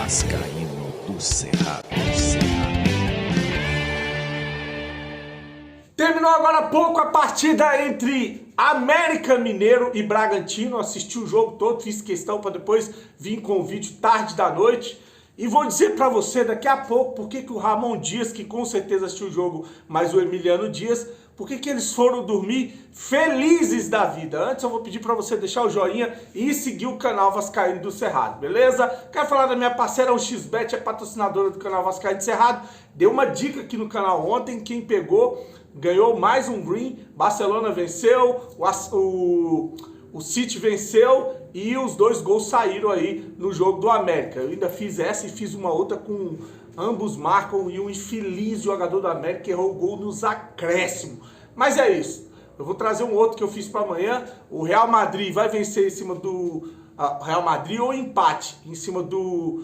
Vascaíno do Cerrado. Terminou agora há pouco a partida entre América Mineiro e Bragantino. Assisti o jogo todo, fiz questão para depois vir com o vídeo tarde da noite. E vou dizer para você daqui a pouco por que o Ramon Dias, que com certeza assistiu o jogo, mas o Emiliano Dias, por que eles foram dormir felizes da vida. Antes eu vou pedir para você deixar o joinha e seguir o canal Vascaíno do Cerrado, beleza? Quero falar da minha parceira, o XBET, é patrocinadora do canal Vascaíno do Cerrado. Deu uma dica aqui no canal ontem, quem pegou ganhou mais um green. Barcelona venceu, o City venceu e os 2 gols saíram aí no jogo do América. Eu ainda fiz essa e fiz uma outra com ambos marcam e um infeliz jogador do América errou o gol nos acréscimos. Mas é isso. Eu vou trazer um outro que eu fiz para amanhã. O Real Madrid vai vencer em cima do Real Madrid ou empate em cima do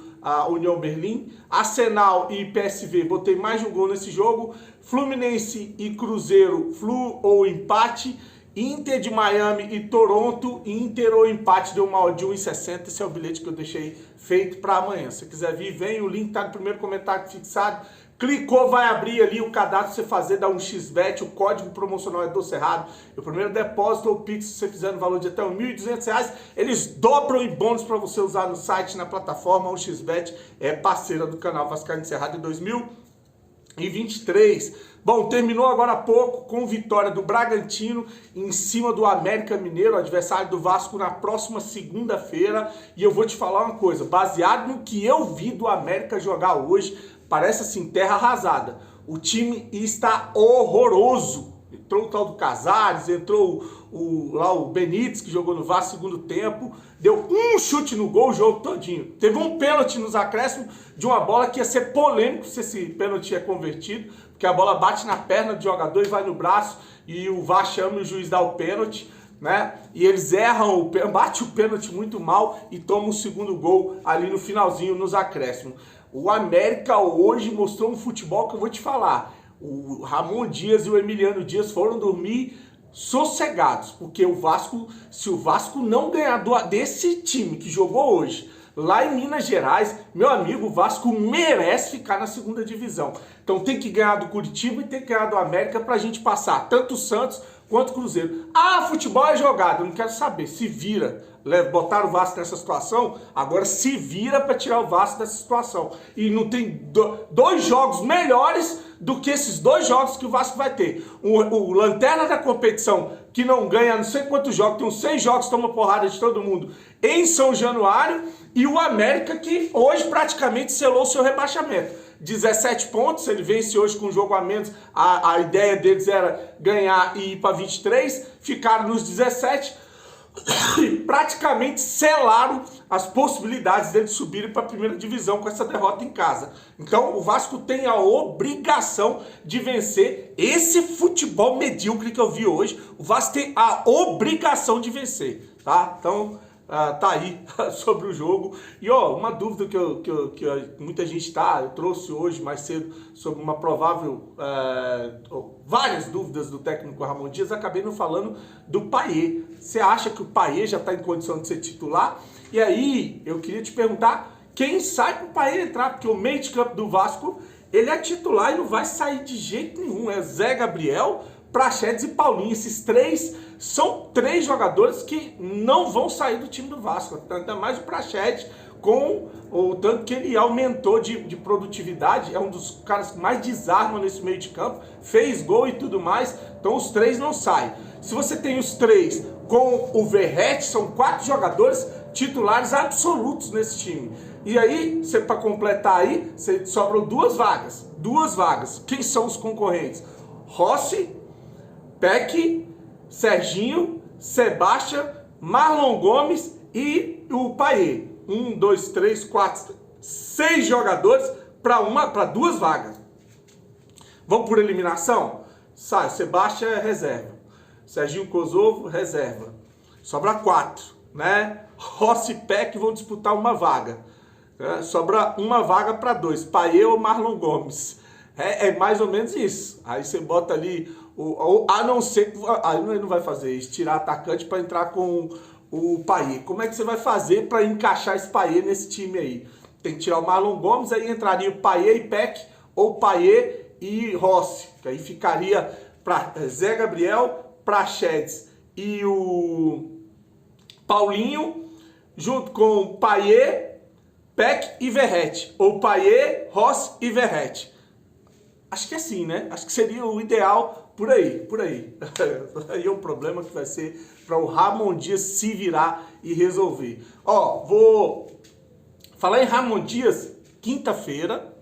União Berlim. Arsenal e PSV, botei mais de um gol nesse jogo. Fluminense e Cruzeiro, flu ou empate. Inter de Miami e Toronto, Inter ou empate, deu uma odd de 1,60. Esse é o bilhete que eu deixei feito para amanhã. Se você quiser vir, vem, o link tá no primeiro comentário fixado. Clicou, vai abrir ali o cadastro, você fazer, dá um XBET, o código promocional é do Cerrado. O primeiro depósito ou Pix, se você fizer no valor de até R$ 1.200, eles dobram em bônus para você usar no site, na plataforma. O XBET é parceira do canal Vascaíno do Cerrado em 2023. Bom, terminou agora há pouco com vitória do Bragantino em cima do América Mineiro, adversário do Vasco, na próxima segunda-feira. E eu vou te falar uma coisa, baseado no que eu vi do América jogar hoje, parece assim, terra arrasada. O time está horroroso. Entrou o tal do Casares, entrou o Benítez, que jogou no Vasco segundo tempo, deu um chute no gol o jogo todinho. Teve um pênalti nos acréscimos de uma bola que ia ser polêmico se esse pênalti é convertido, porque a bola bate na perna do jogador e vai no braço, e o VAR chama e o juiz dá o pênalti, né? E eles erram, bate o pênalti muito mal e toma o segundo gol ali no finalzinho, nos acréscimos. O América hoje mostrou um futebol que eu vou te falar. O Ramon Dias e o Emiliano Dias foram dormir sossegados, porque o Vasco, se o Vasco não ganhar desse time que jogou hoje, lá em Minas Gerais, meu amigo, o Vasco merece ficar na segunda divisão. Então tem que ganhar do Curitiba e tem que ganhar do América pra gente passar tanto o Santos quanto o Cruzeiro. Ah, futebol é jogado, eu não quero saber, se vira. Botaram o Vasco nessa situação, agora se vira para tirar o Vasco dessa situação. E não tem 2 jogos melhores do que esses 2 jogos que o Vasco vai ter. O lanterna da competição, que não ganha não sei quantos jogos, tem uns 6 jogos, toma porrada de todo mundo em São Januário, e o América, que hoje praticamente selou o seu rebaixamento. 17 pontos, ele vence hoje com um jogo a menos, a ideia deles era ganhar e ir para 23, ficaram nos 17, e praticamente selaram as possibilidades deles subirem para a primeira divisão com essa derrota em casa. Então o Vasco tem a obrigação de vencer esse futebol medíocre que eu vi hoje. O Vasco tem a obrigação de vencer, tá? Então tá aí sobre o jogo. E ó, uma dúvida que muita gente eu trouxe hoje mais cedo sobre uma provável, várias dúvidas do técnico Ramon Dias, acabei não falando do Payet. Você acha que o Payet já está em condição de ser titular? E aí eu queria te perguntar, quem sai para o Payet entrar? Porque o meio de campo do Vasco, ele é titular e não vai sair de jeito nenhum. É Zé Gabriel, Praxedes e Paulinho. Esses 3 são 3 jogadores que não vão sair do time do Vasco. Ainda mais o Praxedes, com o tanto que ele aumentou de produtividade. É um dos caras que mais desarma nesse meio de campo. Fez gol e tudo mais. Então os 3 não saem. Se você tem os 3 com o Verratti, são 4 jogadores titulares absolutos nesse time. E aí, para completar aí, sobram 2 vagas. 2 vagas. Quem são os concorrentes? Rossi, Peck, Serginho, Sebastião, Marlon Gomes e o Payet. 1, 2, 3, 4, 6 jogadores para 2 vagas. Vamos por eliminação? Sai, Sebastião é reserva. Serginho Kosovo, reserva. Sobra 4, né? Rossi e Peck vão disputar uma vaga. Sobra uma vaga para 2, Payet ou Marlon Gomes. É mais ou menos isso. Aí você bota ali, a não ser, aí ele não vai fazer isso, tirar atacante para entrar com o Payet. Como é que você vai fazer para encaixar esse Payet nesse time aí? Tem que tirar o Marlon Gomes, aí entraria o Payet e Peck, ou Payet e Rossi, que aí ficaria para Zé Gabriel, Praxedes e o Paulinho, junto com Payet, Peck e Verratti, ou Payet, Rossi e Verratti. Acho que é assim, né? Acho que seria o ideal por aí, por aí. Aí é um problema que vai ser para o Ramon Dias se virar e resolver. Ó, vou falar em Ramon Dias, quinta-feira,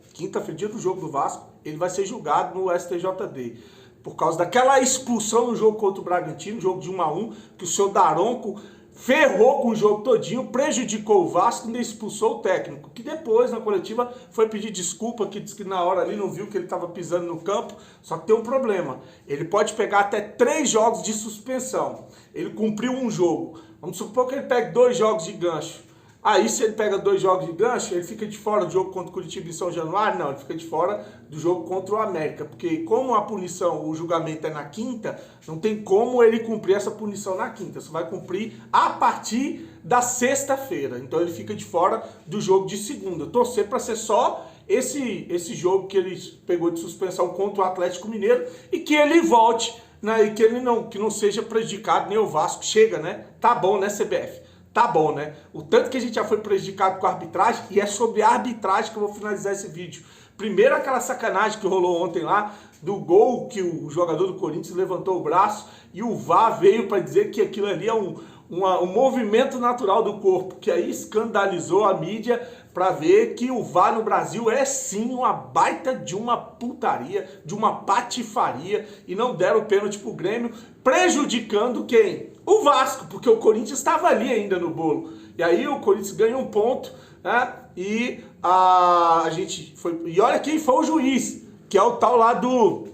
dia do jogo do Vasco, ele vai ser julgado no STJD. Por causa daquela expulsão no jogo contra o Bragantino, jogo de 1-1, que o seu Daronco ferrou com o jogo todinho, prejudicou o Vasco e ainda expulsou o técnico, que depois, na coletiva, foi pedir desculpa, que disse que na hora ali não viu que ele estava pisando no campo, só que tem um problema, ele pode pegar até 3 jogos de suspensão, ele cumpriu um jogo, vamos supor que ele pegue 2 jogos de gancho, aí se ele pega 2 jogos de gancho, ele fica de fora do jogo contra o Curitiba em São Januário? Não, ele fica de fora do jogo contra o América, porque como a punição, o julgamento é na quinta, não tem como ele cumprir essa punição na quinta, só vai cumprir a partir da sexta-feira, então ele fica de fora do jogo de segunda. Torcer para ser só esse jogo que ele pegou de suspensão contra o Atlético Mineiro e que ele volte, né, e que não seja prejudicado nem o Vasco. Chega, né? Tá bom, né, CBF? Tá bom, né? O tanto que a gente já foi prejudicado com a arbitragem, e é sobre a arbitragem que eu vou finalizar esse vídeo. Primeiro aquela sacanagem que rolou ontem lá, do gol que o jogador do Corinthians levantou o braço e o VAR veio para dizer que aquilo ali é um movimento natural do corpo, que aí escandalizou a mídia para ver que o VAR no Brasil é sim uma baita de uma putaria, de uma patifaria, e não deram o pênalti pro Grêmio, prejudicando quem? O Vasco, porque o Corinthians estava ali ainda no bolo. E aí o Corinthians ganha um ponto, né? E a gente foi. E olha quem foi o juiz, que é o tal lá do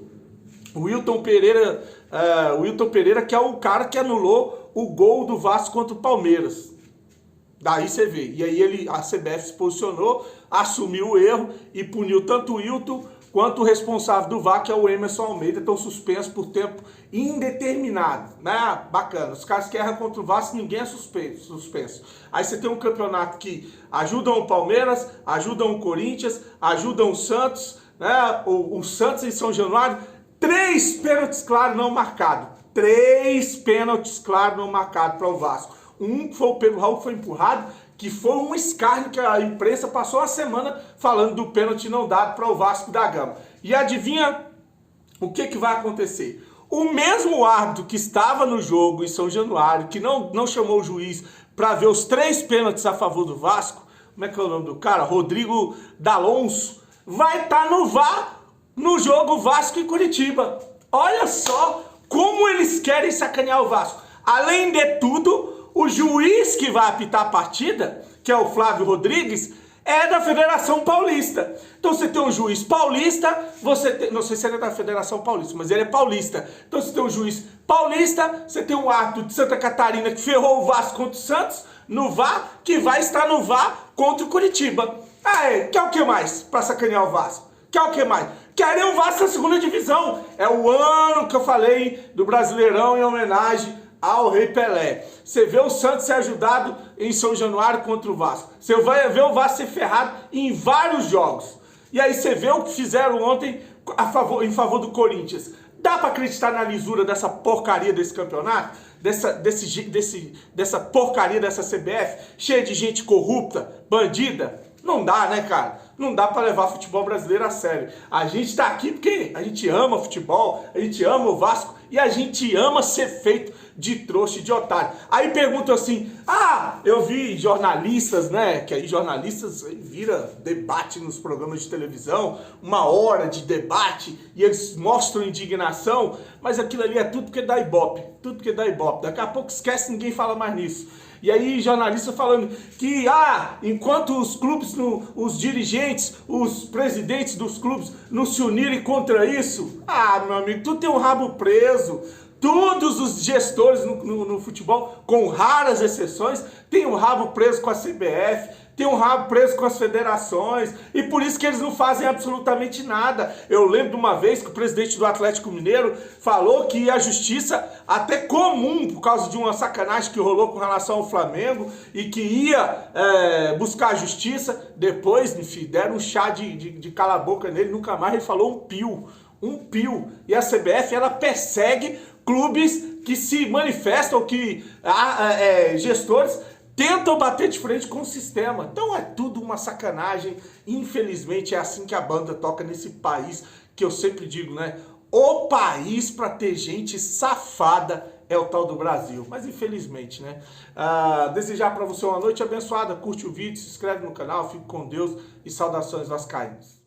Wilton Pereira. O Wilton Pereira, que é o cara que anulou o gol do Vasco contra o Palmeiras. Daí você vê. E aí a CBF se posicionou, assumiu o erro e puniu tanto o Wilton quanto o responsável do VAR, que é o Emerson Almeida, estão suspensos por tempo indeterminado, né? Bacana. Os caras que erram contra o Vasco, ninguém é suspenso. Aí você tem um campeonato que ajudam o Palmeiras, ajudam o Corinthians, ajudam o Santos, né? O Santos em São Januário, 3 pênaltis claros não marcados. 3 pênaltis claros não marcados para o Vasco. Um foi o Pedro Raul, que foi empurrado, que foi um escárnio que a imprensa passou a semana falando do pênalti não dado para o Vasco da Gama. E adivinha o que vai acontecer? O mesmo árbitro que estava no jogo em São Januário, que não chamou o juiz para ver os 3 pênaltis a favor do Vasco, como é que é o nome do cara? Rodrigo D'Alonso, vai estar no VAR no jogo Vasco e Curitiba. Olha só como eles querem sacanear o Vasco. Além de tudo, o juiz que vai apitar a partida, que é o Flávio Rodrigues, é da Federação Paulista. Então você tem um juiz paulista, não sei se ele é da Federação Paulista, mas ele é paulista. Então você tem um juiz paulista, você tem um árbitro de Santa Catarina que ferrou o Vasco contra o Santos, no VAR, que vai estar no VAR contra o Curitiba. Quer o que mais para sacanear o Vasco? Quer o que mais? Querem o Vasco na segunda divisão. É o ano que eu falei do Brasileirão em homenagem ao Rei Pelé. Você vê o Santos ser ajudado em São Januário contra o Vasco. Você vai ver o Vasco ser ferrado em vários jogos. E aí você vê o que fizeram ontem em favor do Corinthians. Dá para acreditar na lisura dessa porcaria desse campeonato? Dessa porcaria dessa CBF? Cheia de gente corrupta, bandida? Não dá, né, cara? Não dá para levar futebol brasileiro a sério. A gente tá aqui porque a gente ama futebol, a gente ama o Vasco e a gente ama ser feito de trouxa e de otário. Aí perguntam assim, eu vi jornalistas, né, que aí jornalistas vira debate nos programas de televisão, 1 hora de debate, e eles mostram indignação, mas aquilo ali é tudo porque dá ibope, daqui a pouco esquece, ninguém fala mais nisso. E aí jornalista falando que, enquanto os clubes, os dirigentes, os presidentes dos clubes não se unirem contra isso, meu amigo, tu tem um rabo preso. Todos os gestores no futebol, com raras exceções, têm o rabo preso com a CBF, tem um rabo preso com as federações, e por isso que eles não fazem absolutamente nada. Eu lembro de uma vez que o presidente do Atlético Mineiro falou que a justiça, até comum, por causa de uma sacanagem que rolou com relação ao Flamengo, e que ia buscar a justiça, depois, enfim, deram um chá de cala a boca nele, nunca mais ele falou um pio. Um pio. E a CBF, ela persegue clubes que se manifestam, que gestores tentam bater de frente com o sistema. Então é tudo uma sacanagem. Infelizmente é assim que a banda toca nesse país, que eu sempre digo, né? O país para ter gente safada é o tal do Brasil. Mas infelizmente, né? Desejar para você uma noite abençoada. Curte o vídeo, se inscreve no canal, fique com Deus e saudações vascaínas.